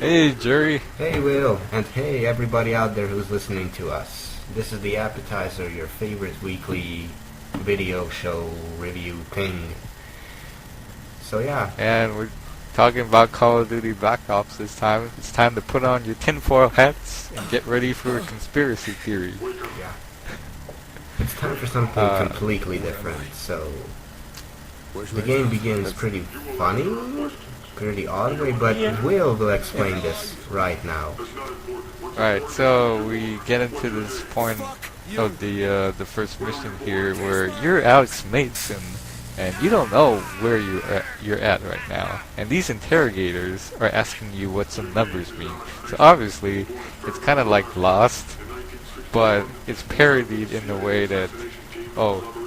Hey, Gyuri. Hey, Will. And hey, everybody out there who's listening to us. This is the Appetizer, your favorite weekly video show review thing. So, yeah. And we're talking about Call of Duty Black Ops this time. It's time to put on your tinfoil hats and get ready for a conspiracy theory. Yeah. It's time for something completely different, so... The game begins pretty funny, pretty odd way, but Will explain this right now. Alright, so we get into this point of the first mission here where you're Alex Mason and you don't know where you're at right now. And these interrogators are asking you what some numbers mean. So obviously, it's kind of like Lost, but it's parodied in the way that,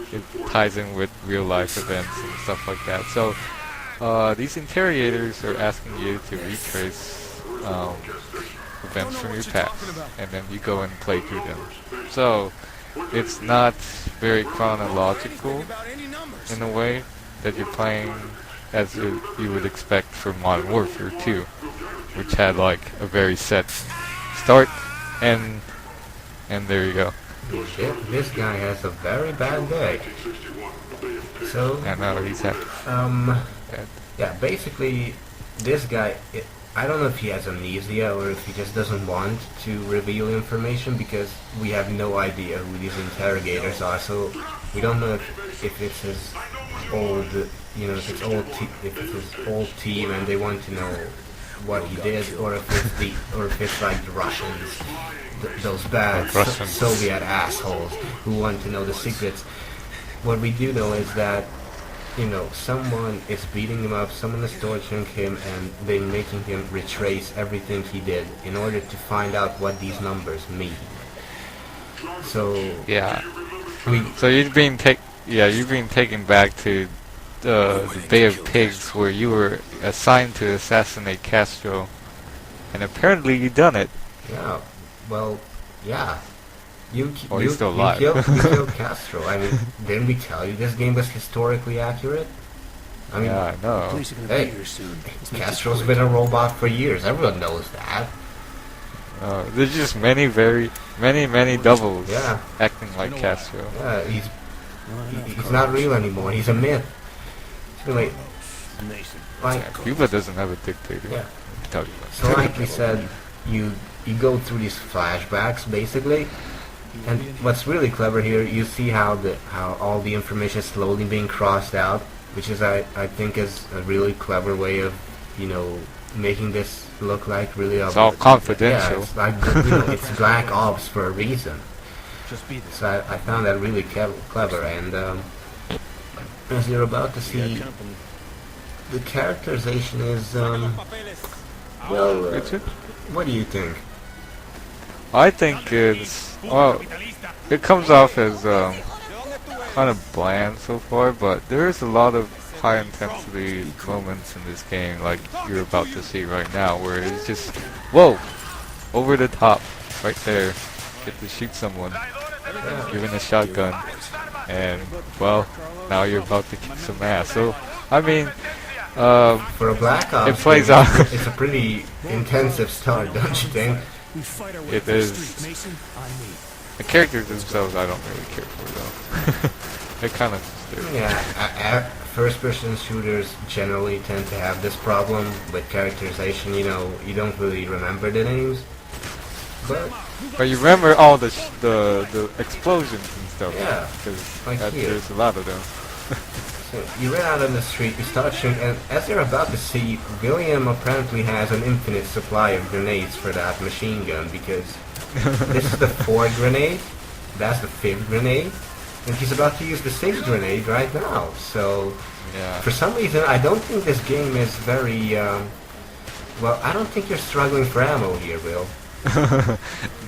it ties in with real life events and stuff like that. So these interrogators are asking you to retrace events from your past, and then you go and play through them. So it's not very chronological in a way that you're playing as you would expect for Modern Warfare 2, which had like a very set start and there you go. Shit, this guy has a very bad day. So, I know he's happy. Yeah, basically, this guy, I don't know if he has amnesia or if he just doesn't want to reveal information because we have no idea who these interrogators are. So we don't know if it's his old, if it's his old team and they want to know what he did, or if it's like the Russians, those bad Soviet assholes who want to know the secrets. What we do know is that, someone is beating him up, someone is torturing him, and they're making him retrace everything he did in order to find out what these numbers mean. So yeah, so you've been taken back to the Bay of Pigs, where you were assigned to assassinate Castro, and apparently you done it. Yeah, well, yeah. You alive. You killed Castro. I mean, didn't we tell you this game was historically accurate? I mean, yeah, I know. Hey, Castro's been a robot for years. Everyone knows that. There's just many doubles acting like Yeah. Castro. Yeah, he's not real anymore. He's a myth. Anyway, Cuba doesn't have a dictator. Yeah. Tell you that. So like we said, you go through these flashbacks basically, and what's really clever here, you see how all the information is slowly being crossed out, which is I think is a really clever way of making this look like really It's all confidential. Yeah, it's like it's Black Ops for a reason. So I found that really clever, and as you're about to see, the characterization is what do you think? I think it comes off as kind of bland so far, but there is a lot of high intensity moments in this game, like you're about to see right now, where it's just over the top, right there. Get to shoot someone, given a shotgun, and now you're about to kick some ass. So I mean, for a Black Ops, it plays out. It's a pretty intensive start, don't you think? It is. The characters themselves, I don't really care for though. They kind of do. Yeah, first-person shooters generally tend to have this problem with characterization. You don't really remember the names, but you remember all the explosions and stuff. Yeah, because there's a lot of them. So you ran out on the street, you start shooting, and as you're about to see, William apparently has an infinite supply of grenades for that machine gun, because this is the fourth grenade, that's the fifth grenade, and he's about to use the sixth grenade right now. So, for some reason, I don't think this game is very, I don't think you're struggling for ammo here, Will.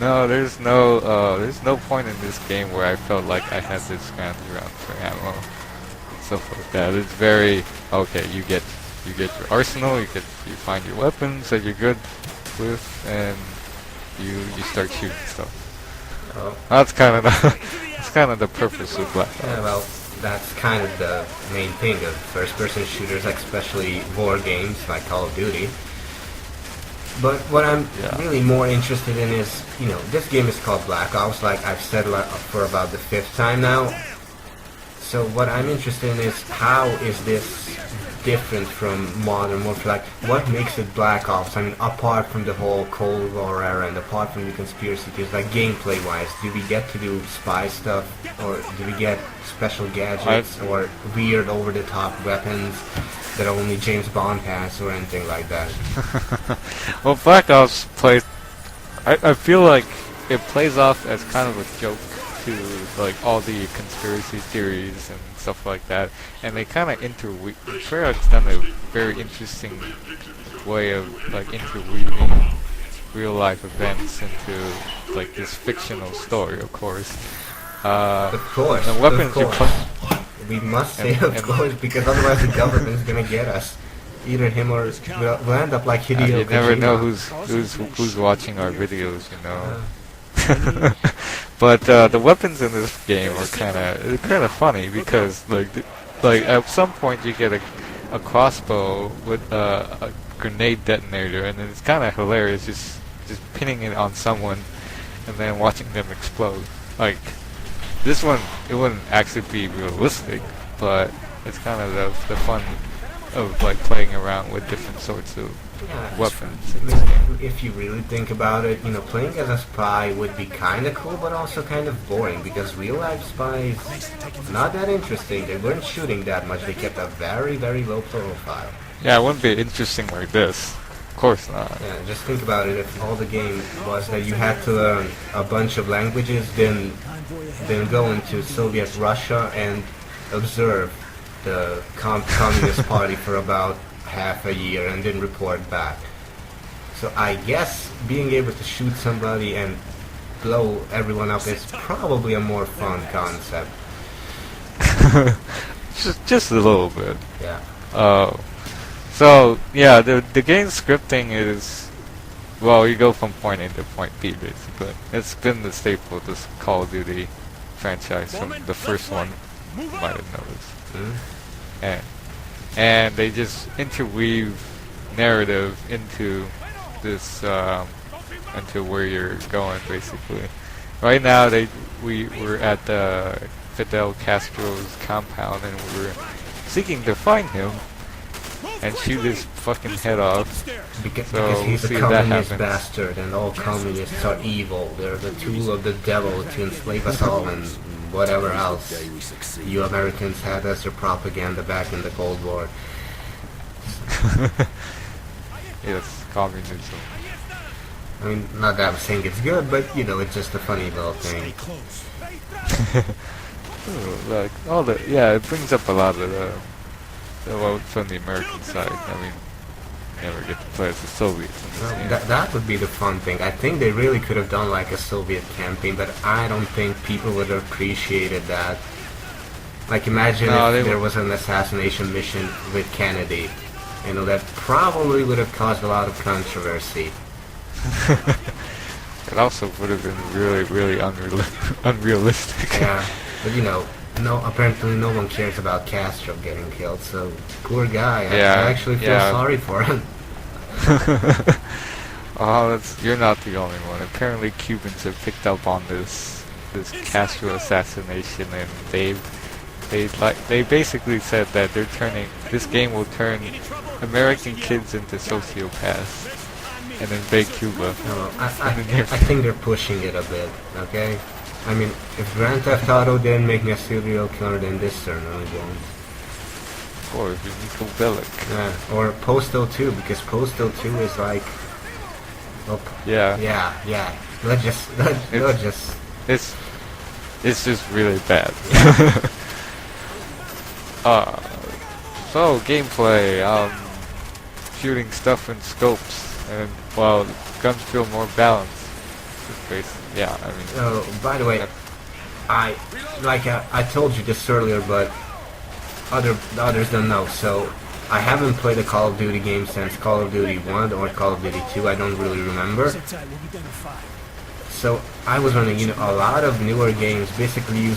No, there's no point in this game where I felt like I had to scrounge around for ammo. Stuff like that. It's very you get your arsenal, you find your weapons that you're good with, and you start shooting stuff. That's kind of the purpose of Black Ops. Yeah, well, that's kind of the main thing of first-person shooters, especially war games like Call of Duty. But what I'm Yeah. really more interested in is, this game is called Black Ops, like I've said for about the 5th time now. So what I'm interested in is, how is this different from Modern Warfare? Like, what makes it Black Ops? I mean, apart from the whole Cold War era and apart from the conspiracy theories, like gameplay-wise, do we get to do spy stuff, or do we get special gadgets, or weird over-the-top weapons that only James Bond has, or anything like that? Well, Black Ops plays. I feel like it plays off as kind of a joke to like all the conspiracy theories and stuff like that, and they kind of interweave. Treyarch's done a very interesting way of like interweaving real life events into like this fictional story. Of course, Of course, the weapons of you course. put. We must say And- of and- course, because otherwise the government's gonna get us. Either him or we'll end up like Hideo You never Kojima. know who's watching our videos, you know. But the weapons in this game are kind of funny because like at some point you get a crossbow with a grenade detonator, and then it's kind of hilarious just pinning it on someone and then watching them explode. Like this one, it wouldn't actually be realistic, but it's kind of the fun of like playing around with different sorts of Yeah, weapons in this game. if you really think about it, playing as a spy would be kind of cool, but also kind of boring, because real-life spies, not that interesting. They weren't shooting that much. They kept a very, very low profile. Yeah, it wouldn't be interesting like this. Of course not. Yeah, just think about it. If all the game was that you had to learn a bunch of languages, then go into Soviet Russia and observe the Communist Party for about half a year and then report back. So I guess being able to shoot somebody and blow everyone up is probably a more fun concept. just a little bit. Yeah. So yeah, the game scripting is, well, you go from point A to point B basically. It's been the staple of this Call of Duty franchise from the first one. You might have noticed. And they just interweave narrative into this into where you're going basically. Right now we're at Fidel Castro's compound, and we're seeking to find him and shoot his fucking head off. Because So he's we'll see a if that communist happens. bastard, and all communists are evil. They're the tool of the devil to enslave us all and whatever else you Americans had as your propaganda back in the Cold War. Yes, communism. I mean, not that I'm saying it's good, but it's just a funny little thing. Ooh, like it brings up a lot of well, from the American side. I mean, you never get to play as the Soviets in this Well, game. that would be the fun thing. I think they really could have done like a Soviet campaign, but I don't think people would have appreciated that. Like, imagine No, if they there was an assassination mission with Kennedy. That probably would have caused a lot of controversy. It also would have been really, really unrealistic. Yeah, but apparently no one cares about Castro getting killed, so poor guy. Yeah, I actually feel yeah. sorry for him. Oh, you're not the only one. Apparently, Cubans have picked up on this Castro assassination, and they basically said that this game will turn American kids into sociopaths and invade Cuba. No, I think they're pushing it a bit, okay? I mean, if Grand Theft Auto didn't make me a serial killer, then this certainly won't. Of course, Nico Bellic. Yeah, or Postal 2, because Postal 2 is like... Oh, Yeah. yeah. Let's just... It's just really bad. So gameplay, shooting stuff in scopes, and well, guns feel more balanced. Yeah, I mean. Oh, by the way, I told you this earlier, but the others don't know. So I haven't played a Call of Duty game since Call of Duty 1 or Call of Duty 2. I don't really remember. So I was running, a lot of newer games basically use